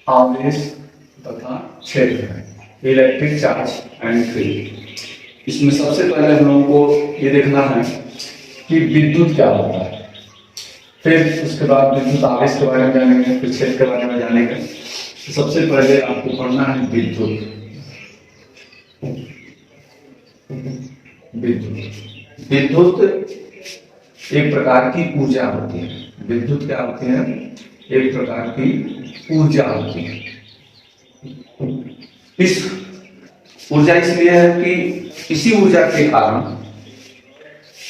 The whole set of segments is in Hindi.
आवेश तथा क्षेत्र है, इलेक्ट्रिक चार्ज एंड फील्ड। इसमें सबसे पहले हम लोगों को ये देखना है कि विद्युत क्या होता है, फिर उसके बाद विद्युत आवेश के बारे में जानेंगे, फिर क्षेत्र के बारे में जानेंगे। तो सबसे पहले आपको पढ़ना है विद्युत। विद्युत विद्युत एक प्रकार की ऊर्जा होती है। विद्युत क्या होती है? एक प्रकार की ऊर्जा होती है। इस ऊर्जा इसलिए है कि इसी ऊर्जा के कारण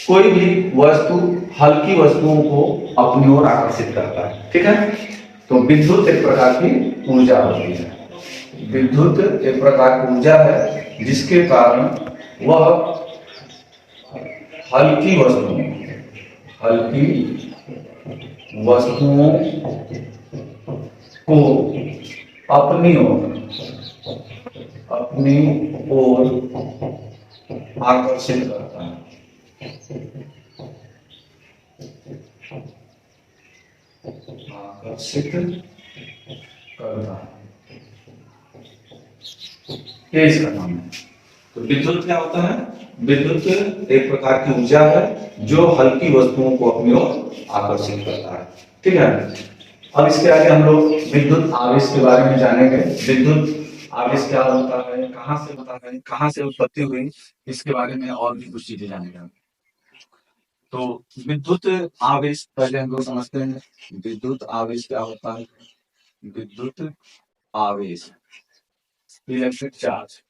कोई भी वस्तु हल्की वस्तुओं को अपनी ओर आकर्षित करता है। ठीक है, तो विद्युत एक प्रकार की ऊर्जा होती है। विद्युत एक प्रकार की ऊर्जा है जिसके कारण वह हल्की वस्तुओं को अपनी ओर आकर्षित करता है। आकर्षित करता है, ये इसका नाम है। तो विद्युत क्या होता है? विद्युत एक प्रकार की ऊर्जा है जो हल्की वस्तुओं को अपनी ओर आकर्षित करता है। ठीक है, अब इसके आगे हम लोग विद्युत आवेश के बारे में जानेंगे। विद्युत आवेश क्या होता है, कहाँ से उत्पत्ति हुई, इसके बारे में और भी कुछ चीजें जानेंगे। तो विद्युत आवेश पहले हम लोग समझते हैं, विद्युत आवेश क्या होता है। विद्युत आवेश इलेक्ट्रिक चार्ज,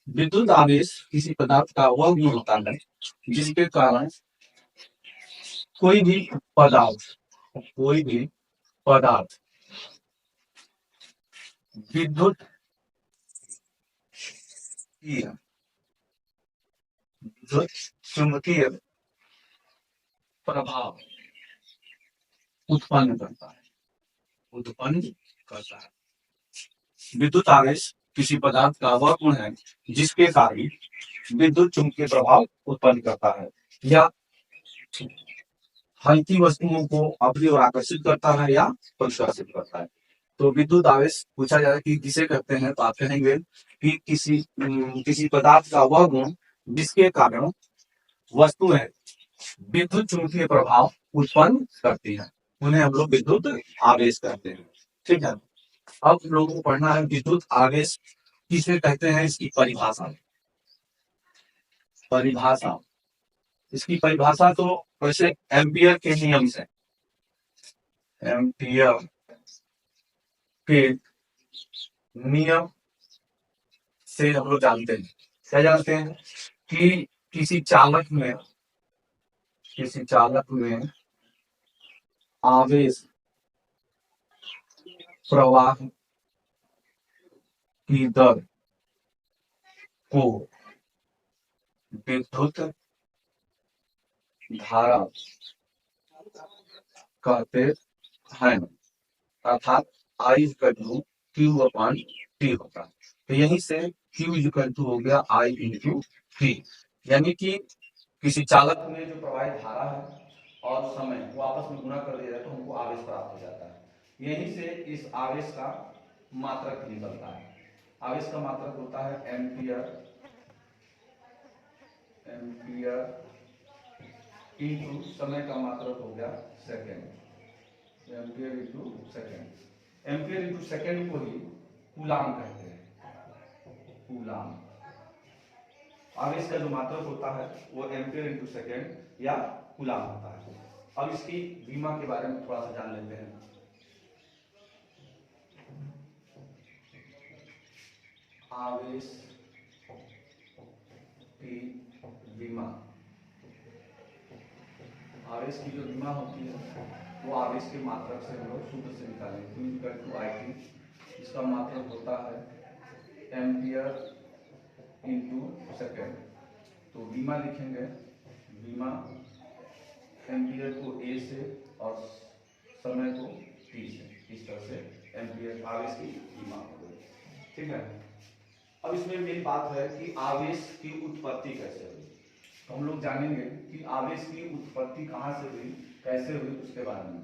विद्युत आवेश किसी पदार्थ का वह गुण होता है जिसके कारण कोई भी पदार्थ विद्युत चुंबकीय प्रभाव उत्पन्न करता है। विद्युत आवेश किसी पदार्थ का वह गुण है जिसके कारण विद्युत चुंबकीय प्रभाव उत्पन्न करता है या हल्की वस्तुओं को अपनी ओर आकर्षित करता है या प्रकाशित करता है। तो विद्युत आवेश पूछा जाए कि किसे कहते हैं, तो आप कहेंगे कि किसी पदार्थ का वह गुण जिसके कारण वस्तुएं विद्युत चुंबकीय प्रभाव उत्पन्न करती है, उन्हें हम लोग विद्युत आवेश कहते हैं। ठीक है, अब लोगों को पढ़ना है विद्युत आवेश किसे कहते हैं, इसकी परिभाषा। इसकी परिभाषा तो वैसे एम्पियर के नियम से, एम्पियर के नियम से हम लोग जानते हैं। क्या जानते हैं कि किसी चालक में आवेश प्रवाह की दर को विद्युत धारा कहते हैं, अर्थात I equal Q upon T होता है। तो यहीं से क्यू इक्वल टू हो गया आई इंटू टी, यानी कि किसी चालक में जो प्रवाहित धारा है और समय वो आपस में गुणा कर दिया जाए तो हमको आवेश प्राप्त हो जाता है। यहीं से इस आवेश का मात्रक निकलता है। आवेश का मात्रक होता है एम्पियर इंटू समय का मात्रक हो गया सेकेंड। एम्पियर इंटू सेकेंड को ही कूलाम कहते हैं। कूलाम आवेश का जो मात्रक होता है वो एम्पियर इंटू सेकेंड या कूलाम होता है। अब इसकी विमा के बारे में थोड़ा सा जान लेते हैं। आवेश की विमा, आवेश की जो विमा होती है वो आवेश के मात्रक से हम लोग सूत्र से निकालें, Q इक्वल टू IT। इसका मात्रक होता है एम्पियर इंटू सेकेंड। तो विमा लिखेंगे, विमा एम्पियर को A से और समय को T से, इस तरह से एम्पियर आवेश की विमा हो गई। ठीक है, अब इसमें मेन बात है कि आवेश की उत्पत्ति कैसे हुई। तो हम लोग जानेंगे कि आवेश की उत्पत्ति कहाँ से हुई, कैसे हुई, उसके बारे में।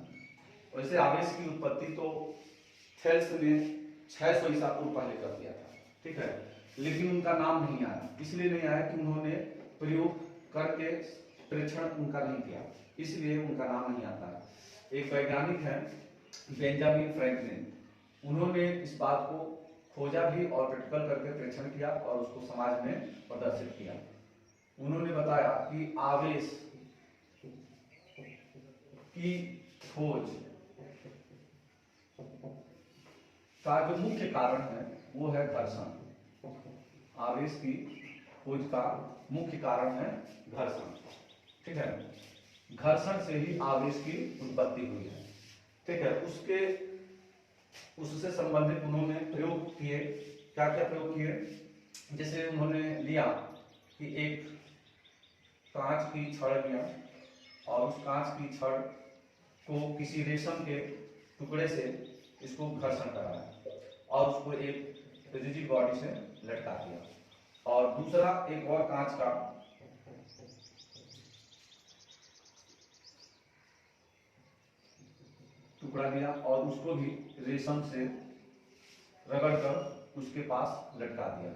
वैसे आवेश की उत्पत्ति तो थेल्स ने 600 ईसा पूर्व पहले कर दिया था, ठीक है, लेकिन उनका नाम नहीं आया। इसलिए नहीं आया कि उन्होंने प्रयोग करके परीक्षण उनका नहीं किया, इसलिए उनका नाम नहीं आता है। एक वैज्ञानिक है बेंजामिन फ्रैंकलिन, उन्होंने इस बात को खोजा भी और प्रैक्टिकल करके परीक्षण किया और उसको समाज में प्रदर्शित किया। उन्होंने बताया कि आवेश की खोज का जो मुख्य कारण है वो है घर्षण। आवेश की खोज का मुख्य कारण है घर्षण, ठीक है। घर्षण से ही आवेश की उत्पत्ति हुई है, ठीक है। उससे संबंधित उन्होंने प्रयोग किए। क्या क्या प्रयोग किए? जैसे उन्होंने लिया कि एक कांच की छड़ लिया और उस कांच की छड़ को किसी रेशम के टुकड़े से इसको घर्षण कराया और उसको एक रिजिड बॉडी से लटका दिया। और दूसरा एक और कांच का टुकड़ा लिया और उसको भी रेशम से रगड़कर उसके पास लटका दिया।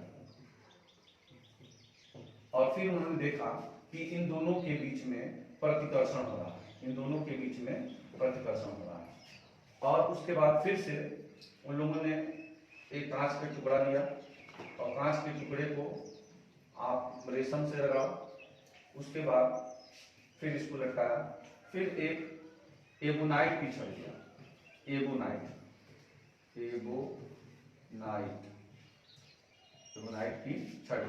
और फिर उन्होंने देखा कि इन दोनों के बीच में प्रतिकर्षण हो रहा है, इन दोनों के बीच में प्रतिकर्षण हो रहा है। और उसके बाद फिर से उन लोगों ने एक कांच का टुकड़ा लिया और कांच के टुकड़े को आप रेशम से रगड़ा, उसके बाद फिर इसको लटकाया। फिर एक एबोनाइट की छड़ लिया, एबोनाइट की छड़,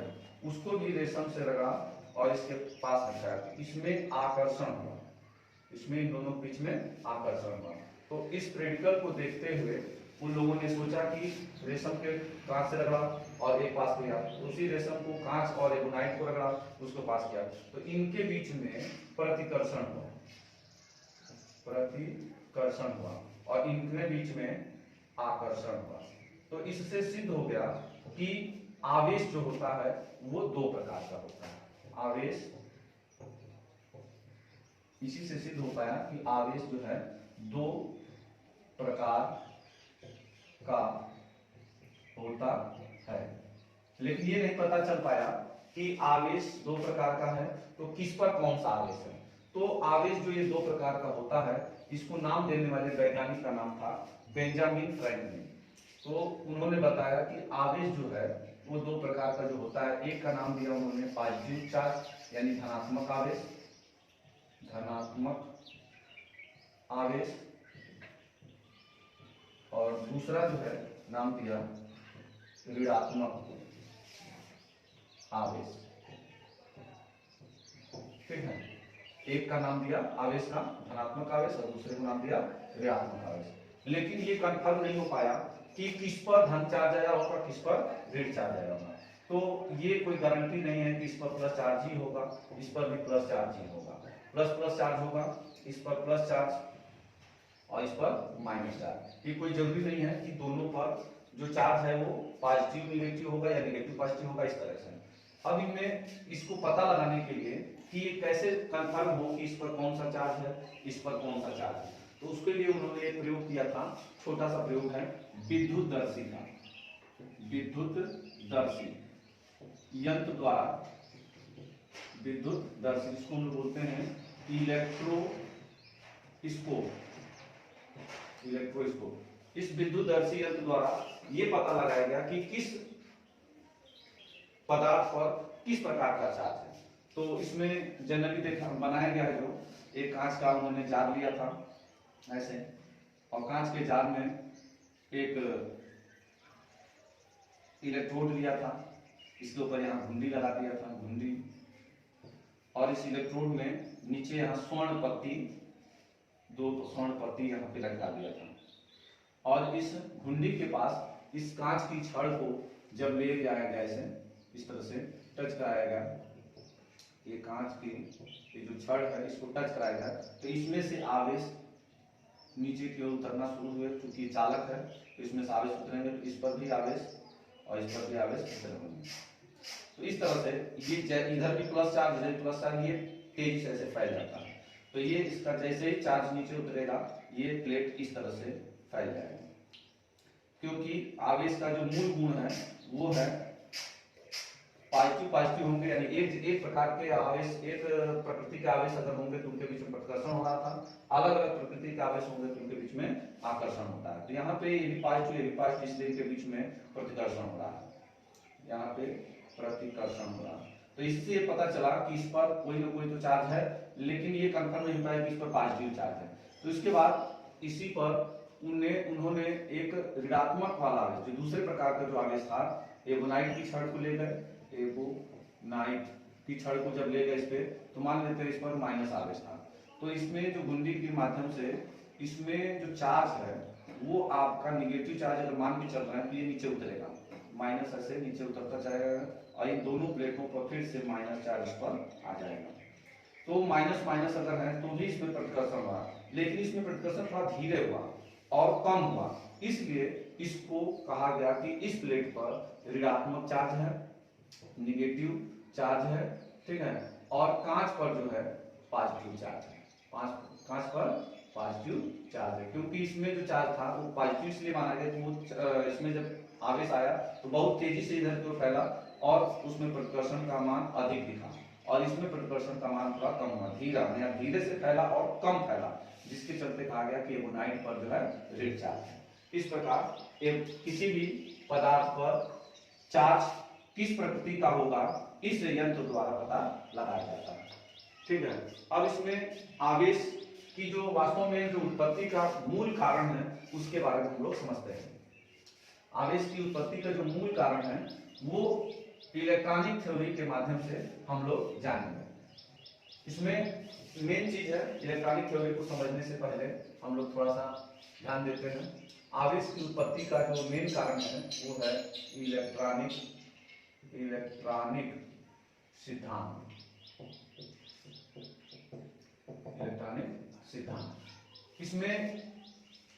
उसको भी रेशम से रगड़ा और इसके पास लटकाया। इसमें आकर्षण हुआ, इसमें इन दोनों के बीच में आकर्षण हुआ। तो इस प्रैक्टिकल को देखते हुए उन लोगों ने सोचा कि रेशम के कांच से रगड़ा और एक पास किया, उसी रेशम को कांच और एबोनाइट को रगड़ा, उसको पास किया, तो इनके बीच में प्रतिकर्षण हुआ, प्रतिकर्षण हुआ और इनके बीच में आकर्षण हुआ। तो इससे सिद्ध हो गया कि आवेश जो होता है वो दो प्रकार का होता है। आवेश, इसी से सिद्ध हो पाया कि आवेश जो है दो प्रकार का होता है। लेकिन ये नहीं पता चल पाया कि आवेश दो प्रकार का है तो किस पर कौन सा आवेश है। तो आवेश जो ये दो प्रकार का होता है, इसको नाम देने वाले वैज्ञानिक का नाम था बेंजामिन फ्रैंकलिन। तो उन्होंने बताया कि आवेश जो है वो दो प्रकार का जो होता है, एक का नाम दिया उन्होंने पॉजिटिव चार्ज यानी धनात्मक आवेश, धनात्मक आवेश, और दूसरा जो है नाम दिया ऋणात्मक आवेश, ठीक है। एक का नाम दिया आवेश का धनात्मक आवेश और दूसरे का नाम दिया ऋणात्मक आवेश। लेकिन ये कंफर्म नहीं हो पाया कि किस पर धन चार्ज आया होगा, किस पर ऋण चार्ज आया होगा। तो ये कोई गारंटी नहीं है कि इस पर प्लस चार्ज ही होगा, इस पर भी प्लस चार्ज ही होगा। प्लस प्लस चार्ज होगा, इस पर प्लस चार्ज और इस पर माइनस चार्ज। ये कोई जरूरी नहीं है कि दोनों पर जो चार्ज है वो पॉजिटिव निगेटिव होगा या निगेटिव पॉजिटिव होगा, इस तरह से। अब इनमें इसको पता लगाने के लिए कि ये कैसे कंफर्म हो कि इस पर कौन सा चार्ज है, इस पर कौन सा चार्ज है, तो उसके लिए उन्होंने एक प्रयोग किया था, छोटा सा प्रयोग है विद्युतदर्शी का। विद्युतदर्शी यंत्र द्वारा, विद्युतदर्शी जिसको हम बोलते हैं इलेक्ट्रोस्कोप, इलेक्ट्रोस्कोप। इस विद्युतदर्शी यंत्र द्वारा ये पता लगाया गया कि किस पदार्थ पर किस प्रकार का चार्ज है। तो इसमें जनरली देखा बनाया गया है, जो एक कांच का उन्होंने जार लिया था ऐसे, और कांच के जार में एक इलेक्ट्रोड लिया था, इसके ऊपर यहाँ घुंडी लगा दिया था, घुंडी, और इस इलेक्ट्रोड में नीचे यहाँ स्वर्ण पत्ती, दो स्वर्ण पत्ती यहाँ पे लगा दिया था। और इस घुंडी के पास इस कांच की छड़ को जब ले जाया गया, ऐसे इस तरह से टच कराया गया, ये कांच की ये जो छड़ है इसको टच कराया गया, तो इसमें से आवेश नीचे की ओर उतरना शुरू हुए। चूंकि चालक है तो इसमें से आवेश उतरेंगे, तो इस पर भी आवेश और इस पर भी आवेश इस तरह बनेगा। तो इस तरह से ये इधर भी प्लस चार्ज, इधर प्लस चार्ज, ये तेजी से ऐसे फैल जाता है। तो ये इसका जैसे ही चार्ज नीचे उतरेगा ये प्लेट इस तरह से फैल जाएगा, क्योंकि आवेश का जो मूल गुण है वो है पॉजिटिव पॉजिटिव होंगे, यानी एक प्रकार के आवेश, एक प्रकृति के आवेश अगर होंगे तो उनके बीच में प्रतिकर्षण हो रहा था, अलग अलग प्रकृति के आवेश होंगे तो उनके बीच में आकर्षण होता है। तो यहाँ पे ये भी पॉजिटिव, ये भी पॉजिटिव, इसलिए इनके बीच में प्रतिकर्षण हो रहा है, यहाँ पे प्रतिकर्षण हो रहा है। तो इससे पता चला कि इस पर कोई ना कोई तो चार्ज है, लेकिन ये कंफर्म नहीं पाया कि इस पर पॉजिटिव चार्ज है। तो इसके बाद इसी पर उन्होंने एक ऋणात्मक वाला आवेश, जो दूसरे प्रकार का जो आवेश था, एबोनाइट की छड़ को ले गए, एबोनाइट की छड़ को जब ले गए इस पे, तो मान लेते हैं इस पर माइनस आवेश था। तो इसमें जो गुंडी के माध्यम से इसमें जो चार्ज है वो आपका निगेटिव चार्ज अगर मान के चल रहा है तो ये नीचे उतरेगा, माइनस ऐसे नीचे उतरता जाएगा और इन दोनों प्लेटों पर फिर से माइनस चार्ज पर आ जाएगा। तो माइनस माइनस अगर है तो भी इसमें प्रतिकर्षण हुआ, लेकिन इसमें प्रतिकर्षण थोड़ा धीरे हुआ और कम हुआ, इसलिए इसको कहा गया कि इस प्लेट पर ऋणात्मक चार्ज है, निगेटिव चार्ज है, ठीक है, और कांच पर जो है पॉजिटिव चार्ज है, कांच पर पॉजिटिव चार्ज है, क्योंकि इसमें जो चार्ज था वो पॉजिटिव इसलिए माना गया कि वो इसमें जब आवेश आया तो बहुत तेजी से इधर की ओर फैला और उसमें प्रतिकर्षण का मान अधिक दिखा, और इसमें प्रतिकर्षण का मान थोड़ा कम हुआ, धीरे से फैला और कम फैला, जिसके चलते कहा गया कि एबोनाइट पर जो है ऋण चार्ज है। इस प्रकार किसी भी पदार्थ पर चार्ज किस प्रकृति का होगा इस यंत्र द्वारा पता लगाया जाता है, ठीक है। अब इसमें आवेश की जो वास्तव में जो उत्पत्ति का मूल कारण है उसके बारे में हम लोग समझते हैं। आवेश की उत्पत्ति का जो मूल कारण है वो इलेक्ट्रॉनिक थ्योरी के माध्यम से हम लोग जानेंगे। इसमें मेन चीज है, इलेक्ट्रॉनिक थ्योरी को समझने से पहले हम लोग थोड़ा सा ध्यान देते हैं। आवेश की उत्पत्ति का जो मेन कारण है वो है इलेक्ट्रॉनिक सिद्धांत, इलेक्ट्रॉनिक सिद्धांत। इसमें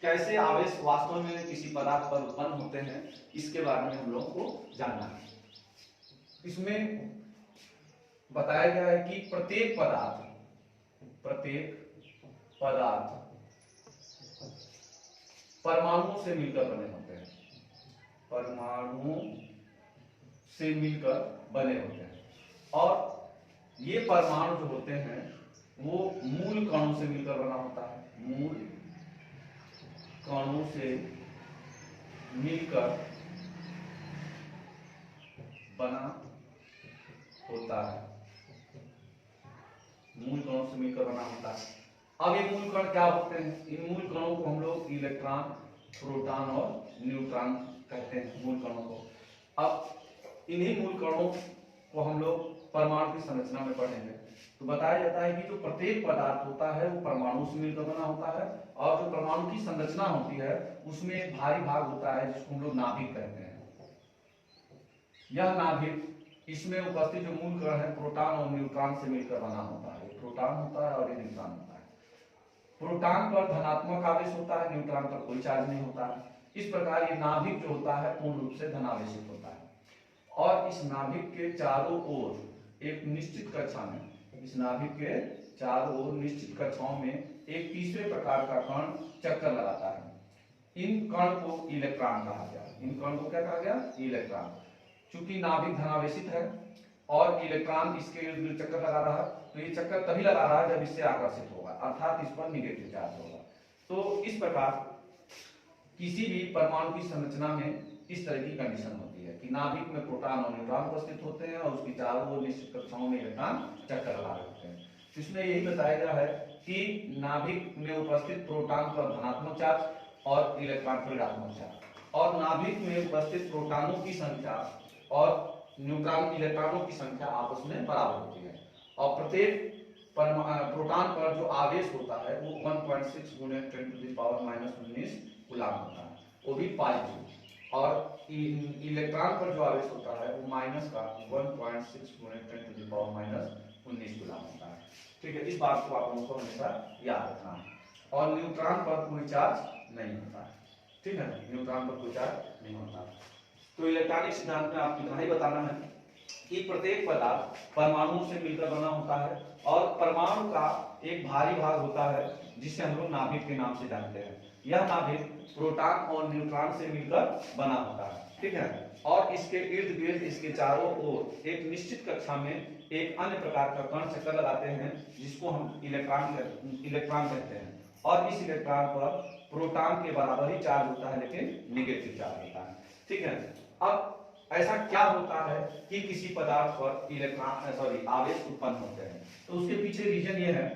कैसे आवेश वास्तव में किसी पदार्थ पर उत्पन्न होते हैं इसके बारे में हम लोगों को जानना है। इसमें बताया गया है कि प्रत्येक पदार्थ परमाणुओं से मिलकर बने होते हैं, परमाणुओं से मिलकर बने होते हैं, और ये परमाणु जो होते हैं वो मूल कणों से मिलकर बना होता है, मूल कणों से मिलकर बना होता है, मूल कणों से मिलकर बना होता है। अब ये मूल कण क्या होते हैं? इन मूल कणों को हम लोग इलेक्ट्रॉन, प्रोटॉन और न्यूट्रॉन कहते हैं, मूल कणों को। अब इन्हीं मूल कणों को हम लोग परमाणु की संरचना में पढ़ेंगे। तो बताया जाता है कि जो प्रत्येक पदार्थ होता है वो परमाणु से मिलकर बना होता है, और जो परमाणु की संरचना होती है उसमें एक भारी भाग होता है जिसको हम लोग नाभिक कहते हैं। यह नाभिक, इसमें उपस्थित जो मूल कण है प्रोटॉन और न्यूट्रॉन से मिलकर बना होता है। एक प्रोटॉन होता है और एक न्यूट्रॉन होता है। प्रोटॉन पर धनात्मक आवेश होता है, न्यूट्रॉन पर कोई चार्ज नहीं होता है। इस प्रकार ये नाभिक जो होता है पूर्ण रूप से धनावेशित होता है, और इस नाभिक के चारों ओर एक निश्चित कक्षा में, इस नाभिक के चारों ओर निश्चित कक्षाओं में एक तीसरे प्रकार का कण चक्कर लगाता है। इन कण को इलेक्ट्रॉन कहा गया। इन कण को क्या कहा गया? इलेक्ट्रॉन। चूंकि नाभिक धनावेशित है और इलेक्ट्रॉन इसके इर्द गिर्द चक्कर लगा रहा है, तो ये चक्कर तभी लगा रहा है जब इससे आकर्षित होगा, अर्थात इस पर निगेटिव चार्ज होगा। तो इस प्रकार किसी भी परमाणु की संरचना में इस तरह की कंडीशन होती है कि नाभिक में प्रोटॉन और न्यूट्रॉन उपस्थित होते हैं और उसकी चारों ओर निश्चित कक्षाओं में इलेक्ट्रॉन चक्कर लगा रहे होते हैं। इसमें यही बताया गया है कि नाभिक में उपस्थित प्रोटॉन पर धनात्मक चार्ज और इलेक्ट्रॉन पर ऋणात्मक चार्ज, और नाभिक में उपस्थित प्रोटॉनों की संख्या और न्यूट्रॉन इलेक्ट्रॉनों की संख्या आपस में बराबर होती है, और प्रत्येक प्रोटॉन पर जो आवेश होता है वो 1.6 × 10⁻⁻19 कूलम होता है, वो भी पॉजिटिव, और इलेक्ट्रॉन पर जो आवेश होता है वो माइनस का 1.6 × 10⁻⁻19 कूलम होता है। ठीक है, इस बात को आप लोगों को हमेशा याद रखना है। और न्यूट्रॉन पर कोई चार्ज नहीं होता है, ठीक है, न्यूट्रॉन पर कोई चार्ज नहीं होता। तो इलेक्ट्रॉनिक सिद्धांत में आपको इतना ही बताना है कि प्रत्येक पदार्थ परमाणुओं से मिलकर बना होता है और परमाणु का एक भारी भाग होता है जिसे हम लोग नाभिक के नाम से जानते हैं। यह नाभिक प्रोटॉन और न्यूट्रॉन से मिलकर बना होता है, ठीक है। और इसके इर्द गिर्द, इसके चारों ओर एक निश्चित कक्षा में एक अन्य प्रकार का कण चक्कर लगाते हैं जिसको हम इलेक्ट्रॉन कहते हैं। और इस इलेक्ट्रॉन पर प्रोटॉन के बराबर ही चार्ज होता है लेकिन निगेटिव चार्ज होता है, ठीक है। अब ऐसा क्या होता है कि किसी पदार्थ पर आवेश उत्पन्न होते हैं, तो उसके पीछे रीजन ये है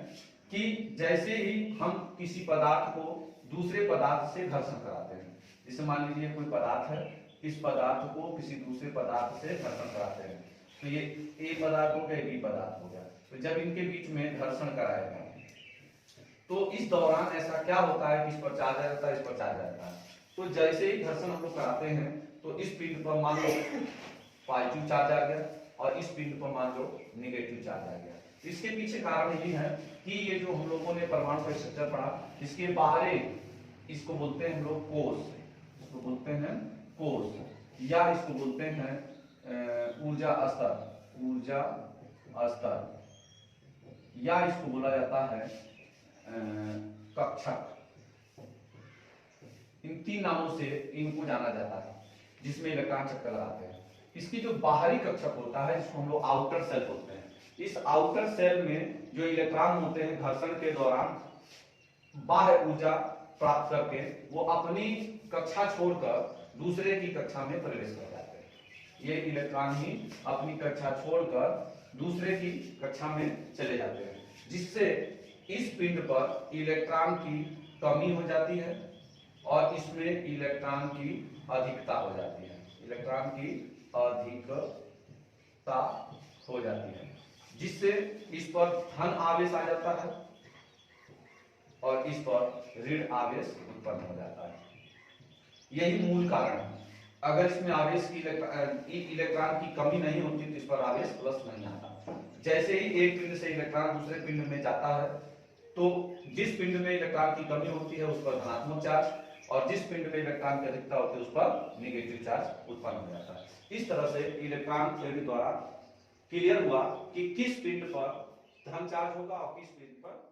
कि जैसे ही हम किसी पदार्थ को दूसरे पदार्थ से घर्षण कराते हैं, जैसे मान लीजिए कोई पदार्थ है, इस पदार्थ को किसी दूसरे पदार्थ से घर्षण कराते हैं, तो ये ए पदार्थ हो गया, बी पदार्थ हो गया, तो जब इनके बीच में घर्षण कराएगा तो इस दौरान ऐसा क्या होता है कि इस पर चार्ज आ जाता है, इस पर चार्ज आ जाता है। तो जैसे ही घर्षण हम लोग कराते हैं तो इस पिंड पर मान लो पॉजिटिव चार्ज आ गया और इस पिंड पर मान लो नेगेटिव चार्ज आ गया। इसके पीछे कारण यही है कि ये जो हम लोगों ने परमाणु का स्ट्रक्चर पढ़ा, इसके बाहरी, इसको बोलते हैं हम लोग कोष, इसको बोलते हैं कोष, या इसको बोलते हैं ऊर्जा स्तर, या इसको बोला जाता है कक्षक। इन तीन नामों से इनको जाना जाता है, जिसमें इलेक्ट्रॉन चक्कर लगाते हैं। इसकी जो बाहरी कक्षक होता है जिसको हम लोग आउटर सेल बोलते हैं, इस आउटर सेल में जो इलेक्ट्रॉन होते हैं घर्षण के दौरान बाह्य ऊर्जा प्राप्त करके वो अपनी कक्षा छोड़कर दूसरे की कक्षा में प्रवेश कर जाते हैं। ये इलेक्ट्रॉन ही अपनी कक्षा छोड़कर दूसरे की कक्षा में चले जाते हैं, जिससे इस पिंड पर इलेक्ट्रॉन की कमी हो जाती है और इसमें इलेक्ट्रॉन की अधिकता हो जाती है, इलेक्ट्रॉन की अधिकता हो जाती है, जिससे इस पर धन आवेश आ जाता है और इस पर ऋण आवेश उत्पन्न हो जाता है। यही मूल कारण है। अगर इसमें आवेश की इलेक्ट्रॉन की कमी नहीं होती तो इस पर आवेश प्लस नहीं आता। जैसे ही एक पिंड से इलेक्ट्रॉन दूसरे पिंड में जाता है तो जिस पिंड में इलेक्ट्रॉन की कमी होती है उस पर धनात्मक चार्ज और जिस पिंड में इलेक्ट्रॉन की अधिकता होती है उस पर नेगेटिव चार्ज उत्पन्न हो जाता है। इस तरह से इलेक्ट्रॉन थ्योरी द्वारा क्लियर हुआ कि किस पिंड पर धन चार्ज होगा और किस पिंड पर